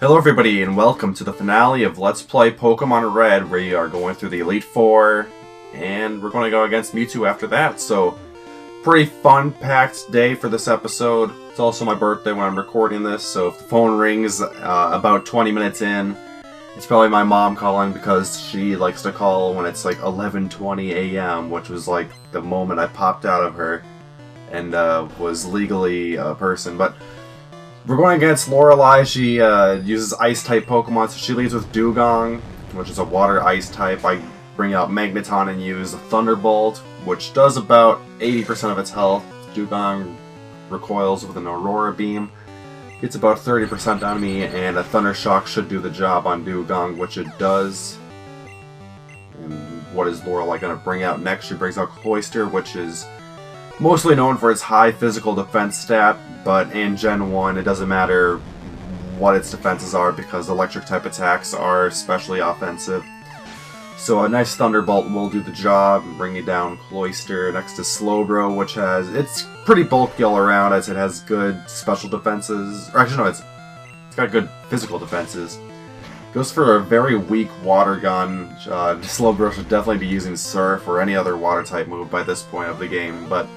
Hello everybody and welcome to the finale of Let's Play Pokemon Red. We are going through the Elite Four and we're going to go against Mewtwo after that. So, pretty fun-packed day for this episode. It's also my birthday when I'm recording this, so if the phone rings about 20 minutes in, it's probably my mom calling because she likes to call when it's like 11:20 a.m., which was like the moment I popped out of her and was legally a person. But we're going against Lorelei. She uses Ice-type Pokemon, so she leads with Dewgong, which is a Water-Ice type. I bring out Magneton and use a Thunderbolt, which does about 80% of its health. Dewgong recoils with an Aurora Beam. It's about 30% on me, and a Thunder Shock should do the job on Dewgong, which it does. And what is Lorelei going to bring out next? She brings out Cloyster, which is mostly known for its high physical defense stat, but in Gen 1 it doesn't matter what its defenses are because electric type attacks are especially offensive. So a nice Thunderbolt will do the job and bring you down Cloyster. Next is Slowbro, which it's pretty bulky all around as it has good special defenses. Or actually no, it's got good physical defenses. Goes for a very weak water gun. Slowbro should definitely be using Surf or any other water type move by this point of the game, but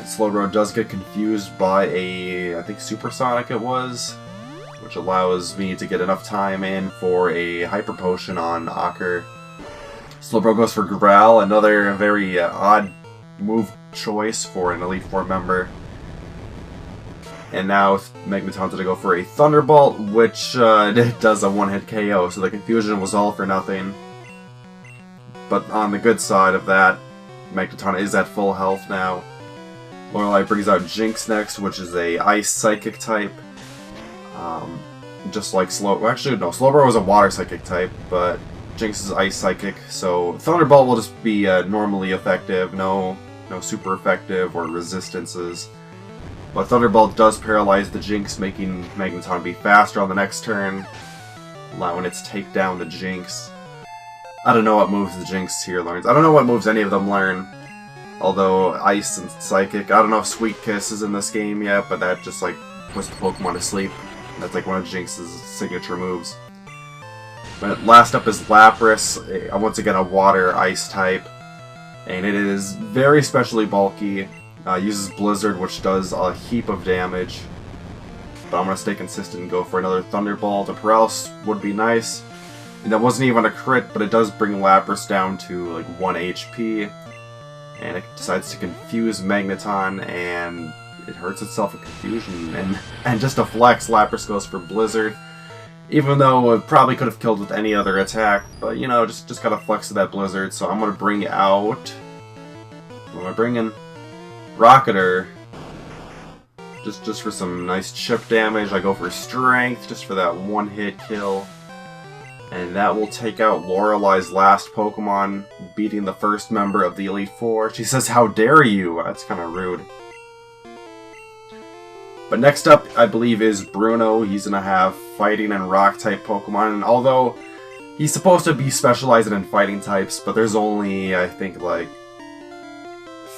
Slowbro does get confused by I think Supersonic it was, which allows me to get enough time in for a Hyper Potion on Acher. Slowbro goes for Growl, another very odd move choice for an Elite Four member. And now Magneton's gonna go for a Thunderbolt, which does a one-hit KO, so the confusion was all for nothing. But on the good side of that, Magneton is at full health now. Lorelei brings out Jinx next, which is a Ice Psychic type. Just like actually no, Slowbro was a Water Psychic type, but Jinx is Ice Psychic, so Thunderbolt will just be normally effective, no super effective or resistances. But Thunderbolt does paralyze the Jinx, making Magneton be faster on the next turn, allowing it to take down the Jinx. I don't know what moves the Jinx here learns. I don't know what moves any of them learn. Although Ice and Psychic, I don't know if Sweet Kiss is in this game yet, but that just like puts the Pokemon to sleep. That's like one of Jinx's signature moves. But last up is Lapras, once again a Water Ice type, and it is very specially bulky. Uses Blizzard, which does a heap of damage. But I'm going to stay consistent and go for another Thunderbolt. A Paralysis would be nice. And that wasn't even a crit, but it does bring Lapras down to like 1 HP. And it decides to confuse Magneton, and it hurts itself in confusion. And just to flex, Lapras goes for Blizzard. Even though it probably could have killed with any other attack. But, you know, just gotta flex to that Blizzard. So I'm going to bring out... What am I bringing? Rocketer, just for some nice chip damage. I go for Strength, just for that one-hit kill. And that will take out Lorelei's last Pokemon, beating the first member of the Elite Four. She says, "How dare you?" That's kind of rude. But next up, I believe, is Bruno. He's going to have Fighting and Rock-type Pokemon. And although he's supposed to be specializing in Fighting types, but there's only, I think, like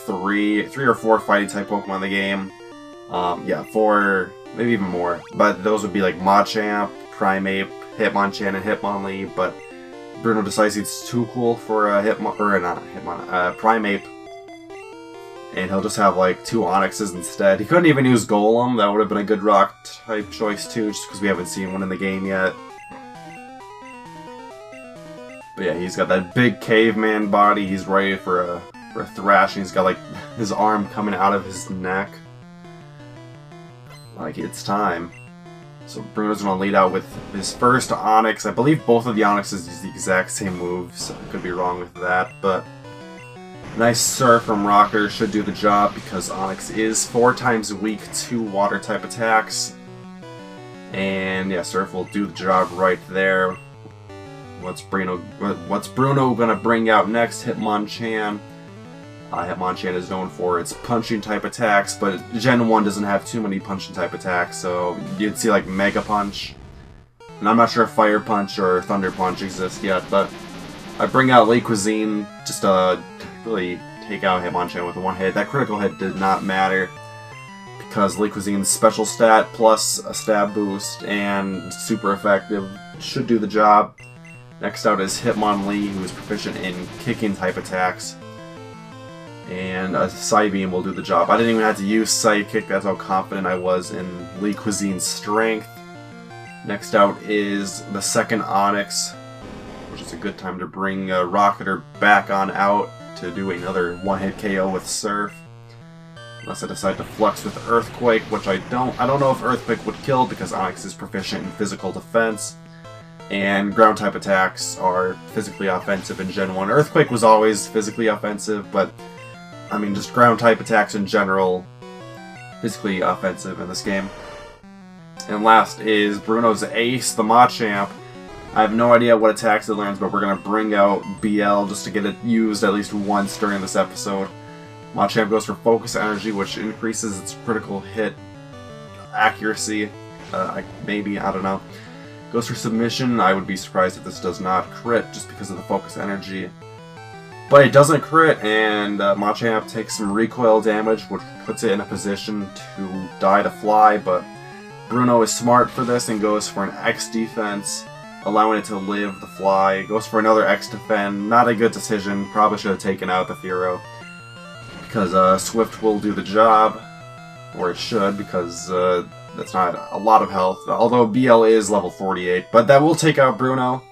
three or four fighting type Pokemon in the game. Yeah, 4, maybe even more. But those would be like Machamp, Primeape, Hitmonchan, and Hitmonlee. But Bruno decides it's too cool for Primeape, and he'll just have like 2 Onyxes instead. He couldn't even use Golem. That would have been a good rock type choice too, just because we haven't seen one in the game yet. But yeah, he's got that big caveman body. He's ready for a thrashing. He's got like his arm coming out of his neck. Like, it's time. So Bruno's gonna lead out with his first Onix. I believe both of the Onyxes use the exact same moves. I could be wrong with that, but nice Surf from Rocker should do the job because Onix is 4 times weak to water type attacks. And yeah, Surf will do the job right there. What's Bruno gonna bring out next? Hitmonchan. Hitmonchan is known for its punching type attacks, but Gen 1 doesn't have too many punching type attacks, so you'd see like Mega Punch. And I'm not sure if Fire Punch or Thunder Punch exist yet, but I bring out Le Cuisine just to really take out Hitmonchan with one hit. That critical hit did not matter because Lee Cuisine's special stat plus a stab boost and super effective should do the job. Next out is Hitmonlee, who is proficient in kicking type attacks. And a Psybeam will do the job. I didn't even have to use Psychic, that's how confident I was in Lee Cuisine's strength. Next out is the second Onix, which is a good time to bring Rocketer back on out to do another one-hit KO with Surf. Unless I decide to Flux with Earthquake, which I don't know if Earthquake would kill because Onix is proficient in physical defense. And ground type attacks are physically offensive in Gen 1. Earthquake was always physically offensive, but I mean just ground type attacks in general, physically offensive in this game. And last is Bruno's Ace, the Machamp. I have no idea what attacks it learns, but we're going to bring out BL just to get it used at least once during this episode. Machamp goes for Focus Energy, which increases its critical hit accuracy. Maybe, I don't know. Goes for Submission. I would be surprised if this does not crit just because of the Focus Energy. But it doesn't crit, and Machamp takes some recoil damage, which puts it in a position to die to fly, but Bruno is smart for this and goes for an X defense, allowing it to live the fly. Goes for another X defend. Not a good decision. Probably should have taken out the Fearow, because Swift will do the job, or it should, because that's not a lot of health, although BL is level 48, but that will take out Bruno.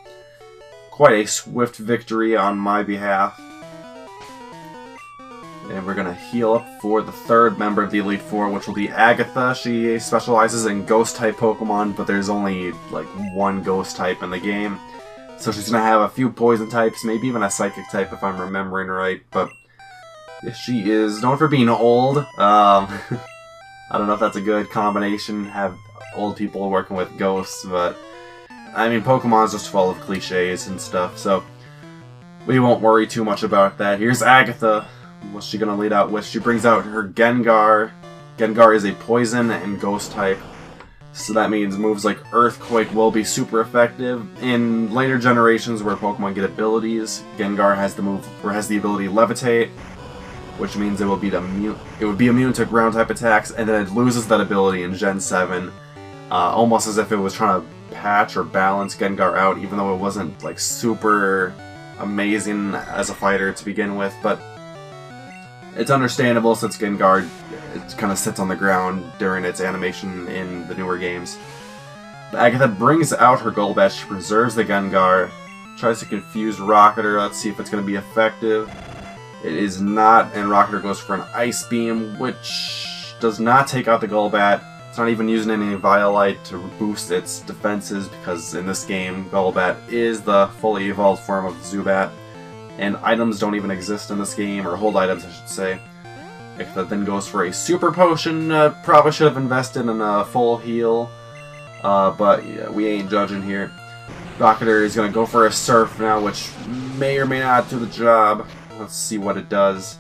Quite a swift victory on my behalf. And we're going to heal up for the third member of the Elite Four, which will be Agatha. She specializes in Ghost-type Pokemon, but there's only like one Ghost type in the game. So she's going to have a few Poison types, maybe even a Psychic type if I'm remembering right, but she is known for being old. I don't know if that's a good combination, have old people working with ghosts, but I mean, Pokemon's just full of cliches and stuff, so we won't worry too much about that. Here's Agatha. What's she gonna lead out with? She brings out her Gengar. Gengar is a poison and ghost type, so that means moves like Earthquake will be super effective. In later generations where Pokemon get abilities, Gengar has the ability Levitate, which means it would be immune to ground type attacks, and then it loses that ability in Gen 7, almost as if it was trying to patch or balance Gengar out, even though it wasn't like super amazing as a fighter to begin with. But it's understandable since Gengar kind of sits on the ground during its animation in the newer games. Agatha brings out her Golbat. She preserves the Gengar, tries to confuse Rocketer. Let's see if it's going to be effective. It is not, and Rocketer goes for an Ice Beam, which does not take out the Golbat. It's not even using any Violite to boost its defenses, because in this game, Golbat is the fully evolved form of Zubat, and items don't even exist in this game, or hold items, I should say. That then goes for a Super Potion. Probably should have invested in a full heal, but yeah, we ain't judging here. Rocketer is going to go for a Surf now, which may or may not do the job. Let's see what it does.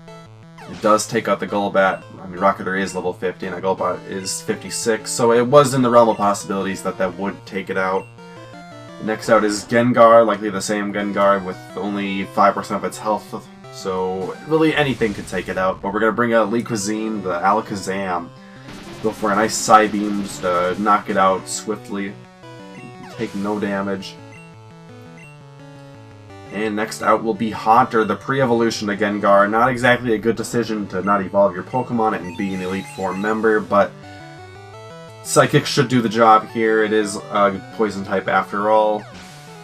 It does take out the Golbat. I mean, Rocketer is level 50 and a Golbat is 56, so it was in the realm of possibilities that that would take it out. Next out is Gengar, likely the same Gengar with only 5% of its health, so really anything could take it out. But we're going to bring out Lee Cuisine, the Alakazam. Go for a nice Psybeam just to knock it out swiftly. Take no damage. And next out will be Haunter, the pre-evolution to Gengar. Not exactly a good decision to not evolve your Pokemon and be an Elite Four member, but Psychic should do the job here. It is a Poison type after all.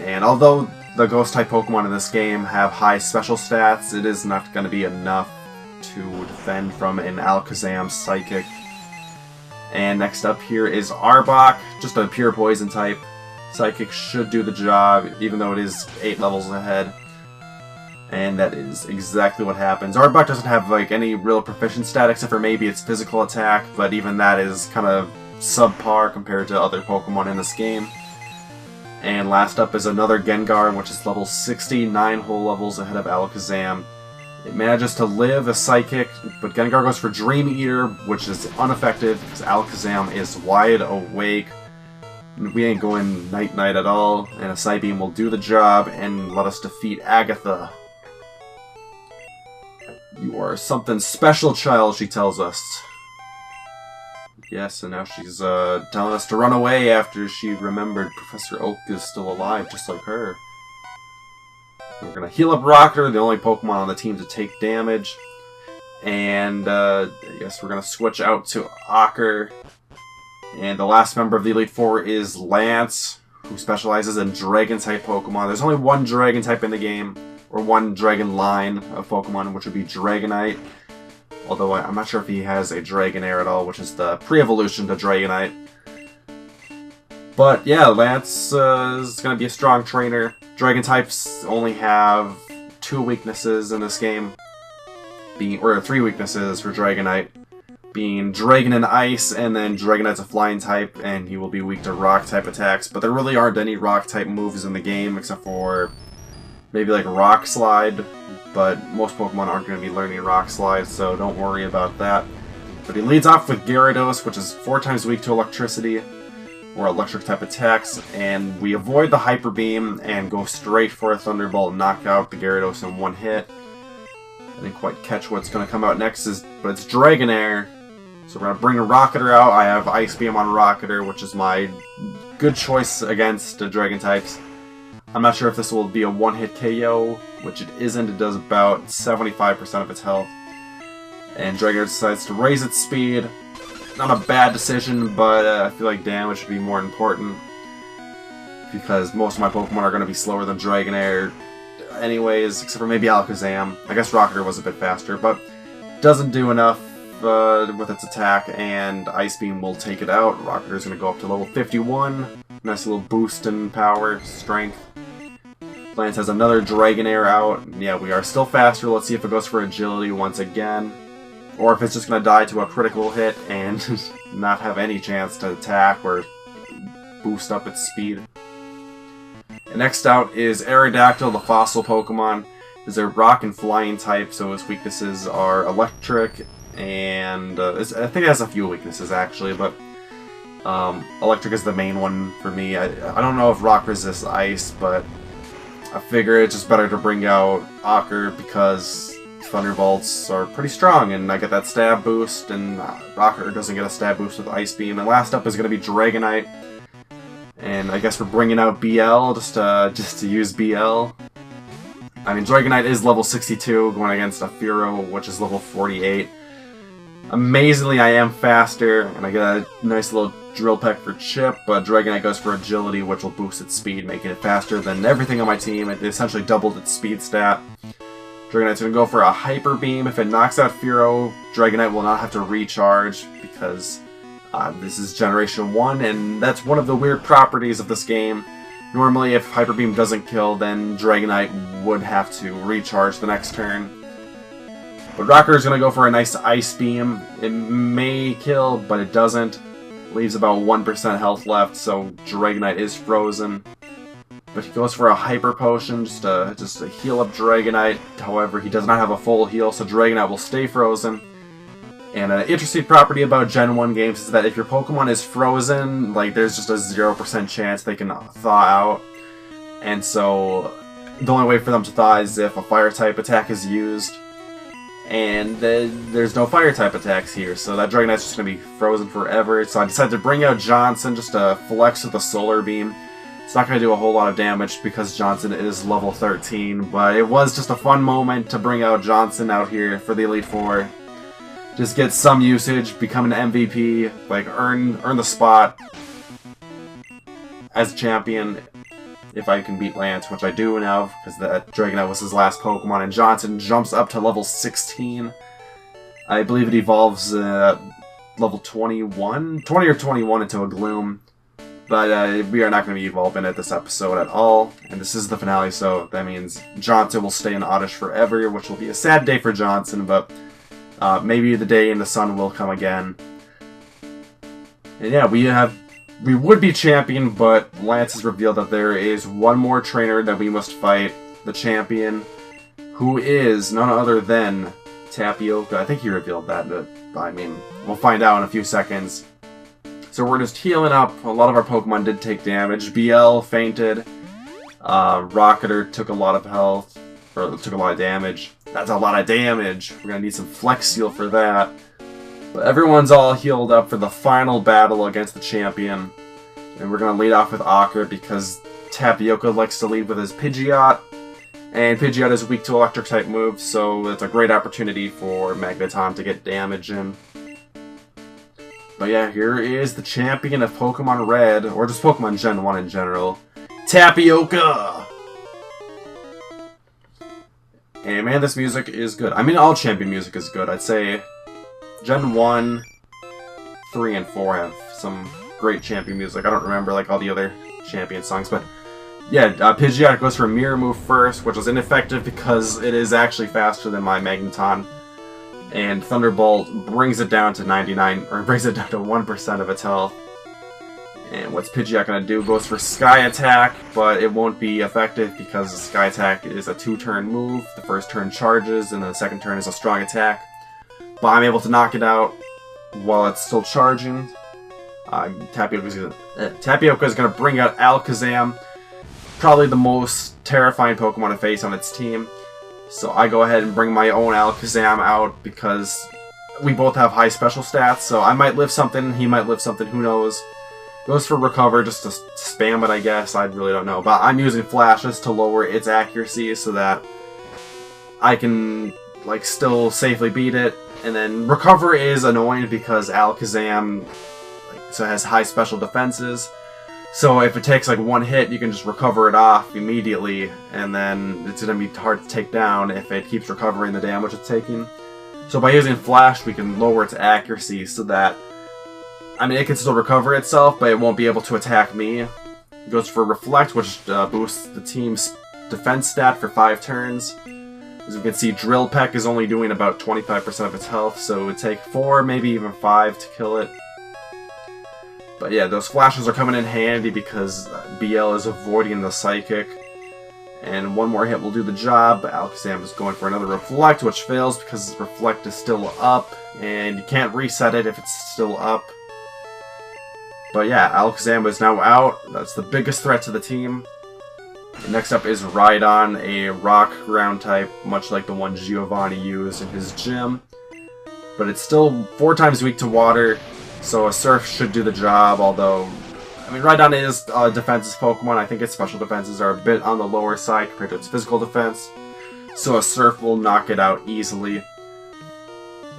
And although the Ghost type Pokemon in this game have high special stats, it is not going to be enough to defend from an Alakazam Psychic. And next up here is Arbok, just a pure Poison type. Psychic should do the job, even though it is 8 levels ahead. And that is exactly what happens. Arbok doesn't have like any real proficient stat except for maybe its physical attack, but even that is kind of subpar compared to other Pokemon in this game. And last up is another Gengar, which is level 60, 9 whole levels ahead of Alakazam. It manages to live a Psychic, but Gengar goes for Dream Eater, which is ineffective because Alakazam is wide awake. We ain't going night-night at all, and a Psybeam will do the job and let us defeat Agatha. You are something special, child, she tells us. Yes, and now she's telling us to run away after she remembered Professor Oak is still alive, just like her. We're going to heal up Rocker, the only Pokemon on the team to take damage. And I guess we're going to switch out to Ocker. And the last member of the Elite Four is Lance, who specializes in Dragon-type Pokemon. There's only one Dragon-type in the game, or one Dragon line of Pokemon, which would be Dragonite. Although I'm not sure if he has a Dragonair at all, which is the pre-evolution to Dragonite. But yeah, Lance is going to be a strong trainer. Dragon types only have 2 weaknesses in this game, or 3 weaknesses for Dragonite, being Dragon and Ice, and then Dragonite's a flying type, and he will be weak to rock type attacks. But there really aren't any rock type moves in the game, except for maybe like Rock Slide. But most Pokemon aren't going to be learning Rock Slide, so don't worry about that. But he leads off with Gyarados, which is 4 times weak to electricity, or electric type attacks, and we avoid the Hyper Beam and go straight for a Thunderbolt and knock out the Gyarados in 1 hit. I didn't quite catch what's going to come out next, but it's Dragonair. So we're going to bring a Rocketer out. I have Ice Beam on Rocketer, which is my good choice against Dragon types. I'm not sure if this will be a 1-hit KO, which it isn't. It does about 75% of its health. And Dragonair decides to raise its speed. Not a bad decision, but I feel like damage should be more important, because most of my Pokemon are going to be slower than Dragonair anyways, except for maybe Alakazam. I guess Rocketer was a bit faster, but doesn't do enough with its attack, and Ice Beam will take it out. Rocketer's going to go up to level 51. Nice little boost in power, strength. Lance has another Dragonair out. Yeah, we are still faster. Let's see if it goes for agility once again, or if it's just going to die to a critical hit and not have any chance to attack or boost up its speed. And next out is Aerodactyl, the fossil Pokemon. Is a rock and flying type, so its weaknesses are electric, and I think it has a few weaknesses actually, but electric is the main one for me. I don't know if rock resists ice, but I figure it's just better to bring out Ocker because Thunderbolts are pretty strong, and I get that stab boost, and Rocker doesn't get a stab boost with Ice Beam. And last up is going to be Dragonite, and I guess we're bringing out BL just to use BL. I mean, Dragonite is level 62, going against a Fearow, which is level 48. Amazingly, I am faster, and I get a nice little Drill Peck for Chip, but Dragonite goes for Agility, which will boost its speed, making it faster than everything on my team. It essentially doubled its speed stat. Dragonite's going to go for a Hyper Beam. If it knocks out Fearow, Dragonite will not have to recharge, because this is Generation 1, and that's one of the weird properties of this game. Normally, if Hyper Beam doesn't kill, then Dragonite would have to recharge the next turn. But Rocker is going to go for a nice Ice Beam. It may kill, but it doesn't. Leaves about 1% health left, so Dragonite is frozen. But he goes for a Hyper Potion just to heal up Dragonite. However, he does not have a full heal, so Dragonite will stay frozen. And an interesting property about Gen 1 games is that if your Pokemon is frozen, like, there's just a 0% chance they can thaw out. And so the only way for them to thaw is if a Fire-type attack is used. And there's no Fire-type attacks here, so that Dragonite's just going to be frozen forever. So I decided to bring out Johnson just to flex with the Solar Beam. It's not going to do a whole lot of damage because Johnson is level 13, but it was just a fun moment to bring out Johnson out here for the Elite Four. Just get some usage, become an MVP, like earn the spot as champion if I can beat Lance, which I do now, because that Dragonite was his last Pokemon, and Johnson jumps up to level 16. I believe it evolves level 21? 20 or 21 into a Gloom. But we are not going to be evolving it this episode at all, and this is the finale, so that means Johnson will stay in Oddish forever, which will be a sad day for Johnson, but maybe the day in the sun will come again. And yeah, we would be champion, but Lance has revealed that there is one more trainer that we must fight, the champion, who is none other than Tapioca. I think he revealed that, but I mean, we'll find out in a few seconds. So we're just healing up. A lot of our Pokemon did take damage. BL fainted. Rocketer took a lot of health, or took a lot of damage. That's a lot of damage. We're gonna need some Flex Seal for that. But everyone's all healed up for the final battle against the champion. And we're going to lead off with Ocker because Tapioca likes to lead with his Pidgeot. And Pidgeot is weak to electric type moves, so it's a great opportunity for Magneton to get damage in. But yeah, here is the champion of Pokemon Red, or just Pokemon Gen 1 in general, Tapioca! And man, this music is good. I mean, all champion music is good. I'd say Gen 1, 3, and 4 have some great champion music. I don't remember like all the other champion songs, but yeah, Pidgeot goes for a Mirror move first, which was ineffective because it is actually faster than my Magneton. And Thunderbolt brings it down to 99, or brings it down to 1% of its health. And what's Pidgeot gonna do? Goes for Sky Attack, but it won't be effective because Sky Attack is a 2-turn move. The first turn charges, and the second turn is a strong attack. But I'm able to knock it out while it's still charging. Tapioca's gonna bring out Alakazam, probably the most terrifying Pokemon to face on its team. So I go ahead and bring my own Alakazam out because we both have high special stats. So I might live something, he might live something, who knows. Goes for Recover just to spam it, I guess. I really don't know. But I'm using Flashes to lower its accuracy so that I can like still safely beat it. And then Recover is annoying because Alakazam has high special defenses. So if it takes like one hit, you can just recover it off immediately, and then it's going to be hard to take down if it keeps recovering the damage it's taking. So by using Flash, we can lower its accuracy so that, I mean, it can still recover itself, but it won't be able to attack me. It goes for Reflect, which boosts the team's defense stat for 5 turns. As you can see, Drill Peck is only doing about 25% of its health, so it would take 4, maybe even 5 to kill it. But yeah, those Flashes are coming in handy because BL is avoiding the Psychic. And one more hit will do the job. Alakazam is going for another Reflect, which fails because Reflect is still up. And you can't reset it if it's still up. But yeah, Alakazam is now out. That's the biggest threat to the team. And next up is Rhydon, a rock ground type, much like the one Giovanni used in his gym. But it's still 4 times weak to water. So a Surf should do the job, although, I mean, Rhydon is a defensive Pokemon. I think its special defenses are a bit on the lower side compared to its physical defense. So a Surf will knock it out easily.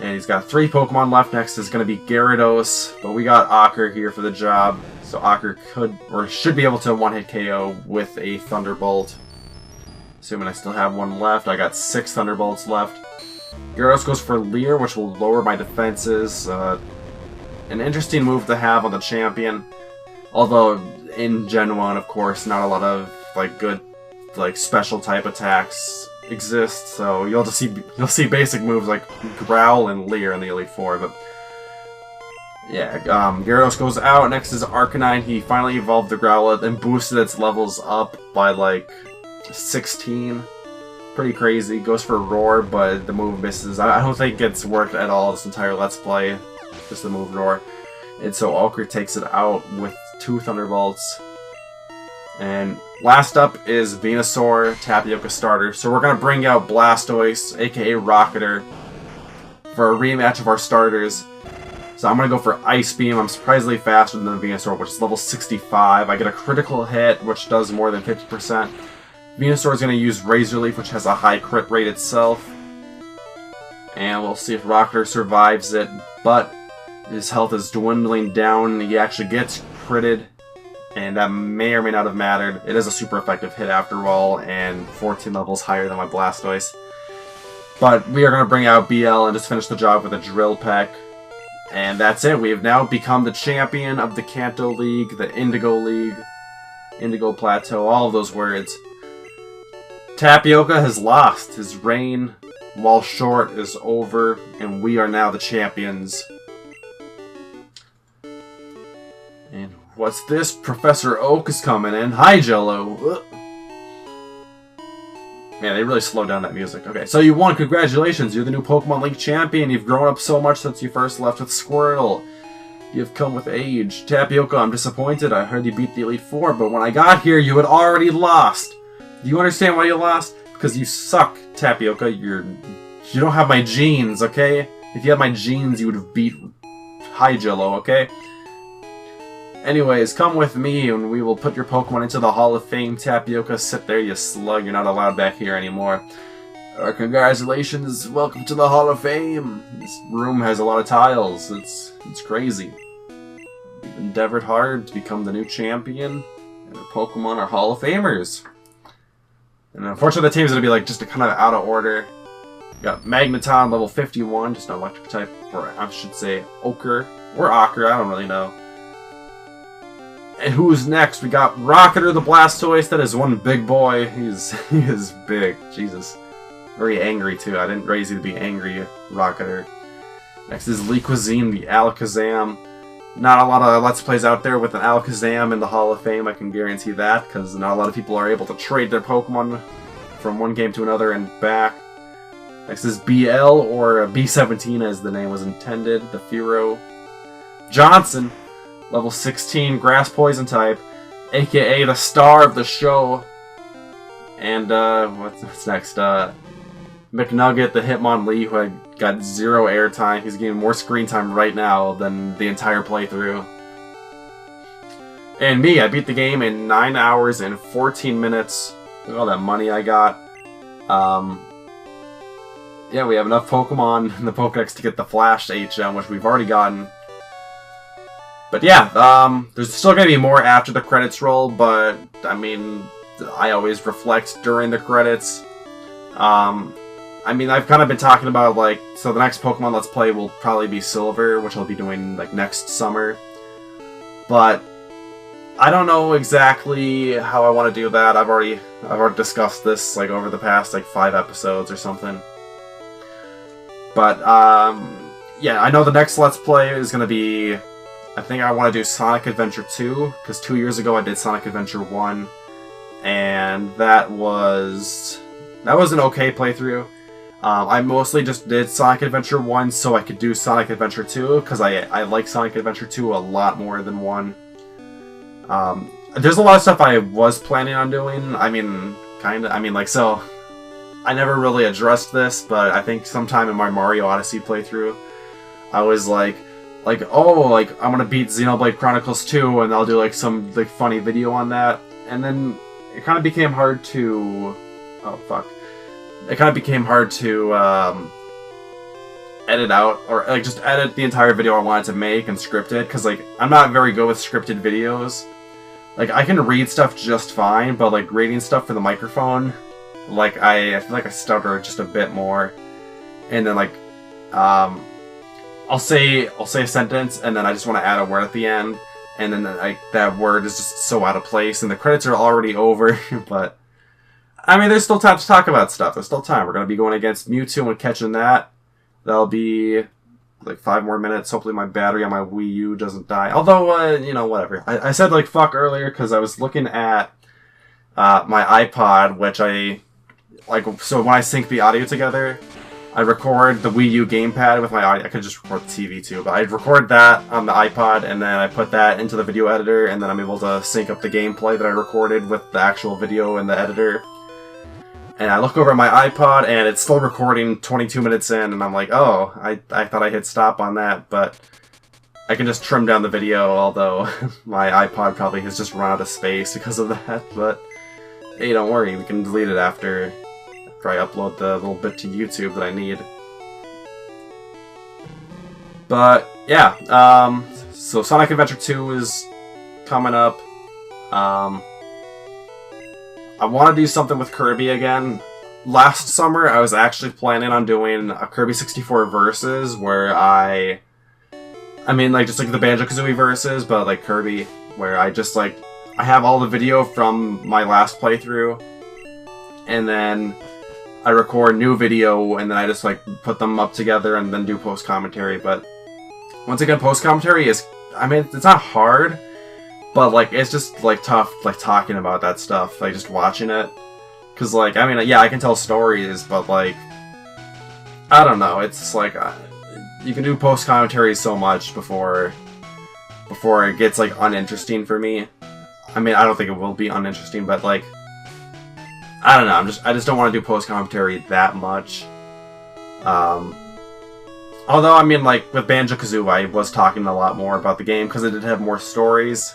And he's got 3 Pokemon left. Next is going to be Gyarados, but we got Ocker here for the job. So Ocker could, or should be able to one-hit KO with a Thunderbolt. Assuming I still have one left. I got 6 Thunderbolts left. Gyarados goes for Leer, which will lower my defenses. An interesting move to have on the champion, although in Gen 1, of course, not a lot of like good like special type attacks exist, so you'll see basic moves like Growl and Leer in the Elite Four. But yeah, Gyarados goes out. Next is Arcanine. He finally evolved the Growlithe and boosted its levels up by like 16. Pretty crazy. Goes for Roar, but the move misses. I don't think it's worked at all this entire Let's Play. Just the move Roar. And so Ocker takes it out with 2 Thunderbolts. And last up is Venusaur, Tapioca starter. So we're going to bring out Blastoise, aka Rocketer, for a rematch of our starters. So I'm going to go for Ice Beam. I'm surprisingly faster than the Venusaur, which is level 65. I get a critical hit, which does more than 50%. Venusaur is going to use Razor Leaf, which has a high crit rate itself. And we'll see if Rocketer survives it, but his health is dwindling down. He actually gets critted, and that may or may not have mattered. It is a super effective hit after all, and 14 levels higher than my Blastoise. But we are going to bring out BL and just finish the job with a Drill Peck. And that's it. We have now become the champion of the Kanto League, the Indigo League, Indigo Plateau, all of those words. Tapioca has lost. His reign, while short, is over, and we are now the champions. And what's this? Professor Oak is coming in. Hi, Jello. Ugh. Man, they really slowed down that music. Okay, so you won. Congratulations. You're the new Pokemon League champion. You've grown up so much since you first left with Squirtle. You've come with age. Tapioca, I'm disappointed. I heard you beat the Elite Four, but when I got here, you had already lost. Do you understand why you lost? Because you suck, Tapioca. You don't have my genes, okay? If you had my genes, you would have beat High-Jello, okay? Anyways, come with me and we will put your Pokemon into the Hall of Fame. Tapioca, sit there, you slug. You're not allowed back here anymore. Congratulations, welcome to the Hall of Fame. This room has a lot of tiles. It's crazy. You've endeavored hard to become the new champion, and our Pokemon are Hall of Famers. And unfortunately, the team's gonna be like just kind of out of order. We got Magneton, level 51, just an electric type, or I should say Ochre or Ochre. I don't really know. And who's next? We got Rocketer the Blastoise. That is one big boy. He is big. Jesus. Very angry, too. I didn't raise you to be angry, Rocketer. Next is Liquizine, the Alakazam. Not a lot of Let's Plays out there with an Alakazam in the Hall of Fame, I can guarantee that, because not a lot of people are able to trade their Pokemon from one game to another and back. Next is BL, or B17 as the name was intended, the Firo. Johnson, level 16, Grass Poison type, aka the star of the show. And, what's next? McNugget, the Hitmonlee, who had got 0 airtime. He's getting more screen time right now than the entire playthrough. And me, I beat the game in 9 hours and 14 minutes. Look at all that money I got. Yeah, we have enough Pokemon in the Pokedex to get the Flash HM, which we've already gotten. But yeah, there's still going to be more after the credits roll, but, I mean, I always reflect during the credits. I mean, I've kind of been talking about, like, so the next Pokemon Let's Play will probably be Silver, which I'll be doing, like, next summer. But I don't know exactly how I want to do that. I've already discussed this, like, over the past, like, 5 episodes or something. But, yeah, I know the next Let's Play is going to be, I think I want to do Sonic Adventure 2, because 2 years ago I did Sonic Adventure 1, and that was an okay playthrough. I mostly just did Sonic Adventure 1 so I could do Sonic Adventure 2, because I like Sonic Adventure 2 a lot more than 1. There's a lot of stuff I was planning on doing, I mean, kinda, I mean, like, so, I never really addressed this, but I think sometime in my Mario Odyssey playthrough, I was like, oh, like, I'm gonna beat Xenoblade Chronicles 2, and I'll do, like, some, like, funny video on that, and then it kind of became hard to, oh, fuck. It kind of became hard to, edit out, or, like, just edit the entire video I wanted to make and script it, because, like, I'm not very good with scripted videos. Like, I can read stuff just fine, but, like, reading stuff for the microphone, like, I feel like I stutter just a bit more. And then, like, I'll say a sentence, and then I just want to add a word at the end, and then, like, that word is just so out of place, and the credits are already over, but, I mean, there's still time to talk about stuff. There's still time. We're going to be going against Mewtwo and catching that. That'll be, like, 5 more minutes. Hopefully my battery on my Wii U doesn't die. Although, you know, whatever. I said, like, fuck earlier because I was looking at my iPod, which so when I sync the audio together, I record the Wii U gamepad with my audio. I could just record the TV too, but I record that on the iPod, and then I put that into the video editor, and then I'm able to sync up the gameplay that I recorded with the actual video in the editor. And I look over at my iPod, and it's still recording 22 minutes in, and I'm like, oh, I thought I hit stop on that, but I can just trim down the video, although my iPod probably has just run out of space because of that, but hey, don't worry, we can delete it after I upload the little bit to YouTube that I need. But, yeah, so Sonic Adventure 2 is coming up. I want to do something with Kirby again. Last summer, I was actually planning on doing a Kirby 64 Versus, where I mean, like, just like the Banjo-Kazooie Versus, but, like, Kirby, where I just, like, I have all the video from my last playthrough, and then I record new video, and then I just, like, put them up together and then do post-commentary, but once again, post-commentary is, I mean, it's not hard, but, like, it's just, like, tough, like, talking about that stuff, like, just watching it, because, like, I mean, yeah, I can tell stories, but, like, I don't know, it's just, like, you can do post-commentary so much before it gets, like, uninteresting for me. I mean, I don't think it will be uninteresting, but, like, I don't know, I just don't want to do post-commentary that much. Although, I mean, like, with Banjo-Kazooie, I was talking a lot more about the game because it did have more stories.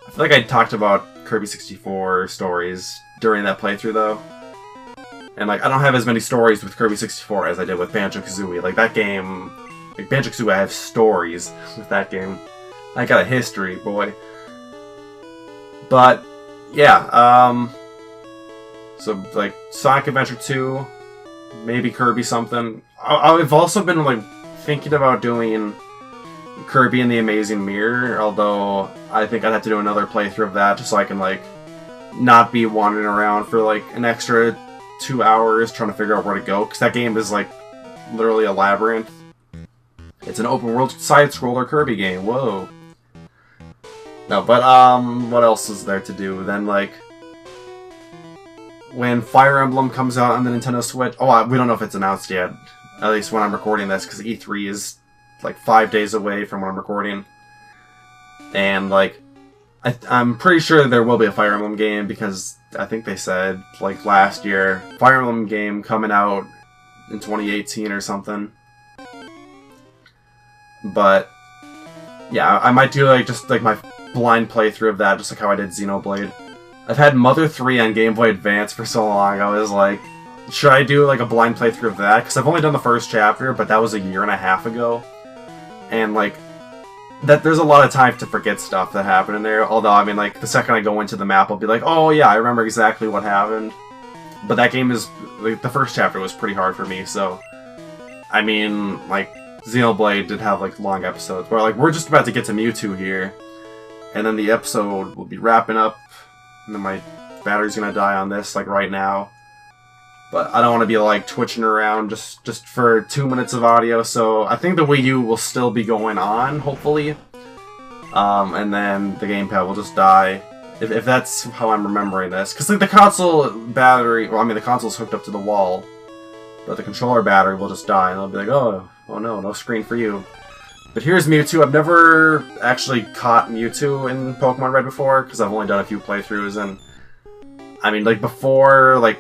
I feel like I talked about Kirby 64 stories during that playthrough, though. And, like, I don't have as many stories with Kirby 64 as I did with Banjo-Kazooie. Like, that game... Like, Banjo-Kazooie, I have stories with that game. I got a history, boy. But, yeah, so, like, Sonic Adventure 2, maybe Kirby something. I've also been, like, thinking about doing Kirby and the Amazing Mirror, although I think I'd have to do another playthrough of that just so I can, like, not be wandering around for, like, an extra 2 hours trying to figure out where to go, because that game is, like, literally a labyrinth. It's an open-world side-scroller Kirby game, whoa. No, but, what else is there to do? Then, like, when Fire Emblem comes out on the Nintendo Switch... Oh, we don't know if it's announced yet. At least when I'm recording this, because E3 is, like, 5 days away from when I'm recording. And, like, I'm pretty sure there will be a Fire Emblem game, because I think they said, like, last year, Fire Emblem game coming out in 2018 or something. But, yeah, I might do, like, just, like, my blind playthrough of that, just like how I did Xenoblade. I've had Mother 3 on Game Boy Advance for so long, I was like, should I do, like, a blind playthrough of that? Because I've only done the first chapter, but that was a year and a half ago. And, like, there's a lot of time to forget stuff that happened in there. Although, I mean, like, the second I go into the map, I'll be like, oh, yeah, I remember exactly what happened. But that game is, like, the first chapter was pretty hard for me, so... I mean, like, Xenoblade did have, like, long episodes where, like, we're just about to get to Mewtwo here. And then the episode will be wrapping up. And then my battery's gonna die on this, like, right now. But I don't want to be, like, twitching around just for 2 minutes of audio, so I think the Wii U will still be going on, hopefully. And then the gamepad will just die, if that's how I'm remembering this. Because, like, the console battery, well, I mean, the console's hooked up to the wall, but the controller battery will just die, and I'll be like, oh no, no screen for you. But here's Mewtwo. I've never actually caught Mewtwo in Pokemon Red before, because I've only done a few playthroughs, and... I mean, like, before, like...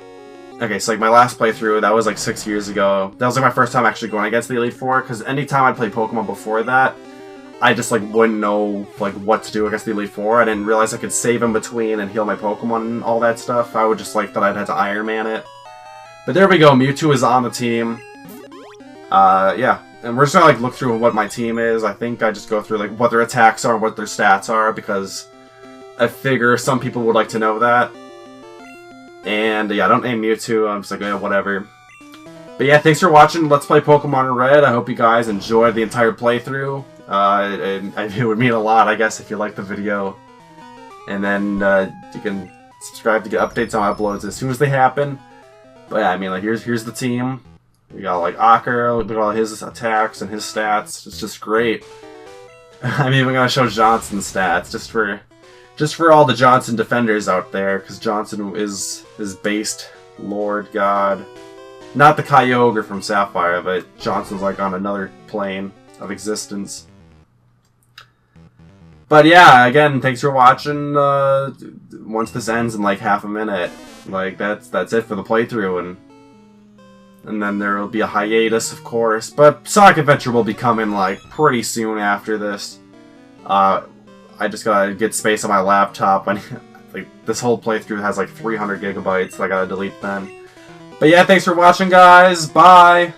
Okay, so, like, my last playthrough, that was, like, 6 years ago. That was, like, my first time actually going against the Elite Four, because anytime I played Pokemon before that, I just, like, wouldn't know, like, what to do against the Elite Four. I didn't realize I could save in between and heal my Pokemon and all that stuff. I would just, like, thought I'd have to Iron Man it. But there we go, Mewtwo is on the team. Yeah. And we're just gonna, like, look through what my team is. I think I just go through, like, what their attacks are and what their stats are, because I figure some people would like to know that. And, yeah, I don't name Mewtwo. I'm just like, yeah, whatever. But, yeah, thanks for watching Let's Play Pokemon Red. I hope you guys enjoyed the entire playthrough. It would mean a lot, I guess, if you liked the video. And then, you can subscribe to get updates on uploads as soon as they happen. But, yeah, I mean, like, here's the team. We got, like, Akira, look at all his attacks and his stats. It's just great. I'm even gonna show Johnson's stats, just for all the Johnson defenders out there, because Johnson is based Lord God. Not the Kyogre from Sapphire, but Johnson's, like, on another plane of existence. But yeah, again, thanks for watching. Once this ends in, like, half a minute, like, that's it for the playthrough, and then there will be a hiatus, of course. But Sonic Adventure will be coming, like, pretty soon after this. I just gotta get space on my laptop. Like, this whole playthrough has, like, 300 gigabytes, so I gotta delete them. But yeah, thanks for watching, guys. Bye!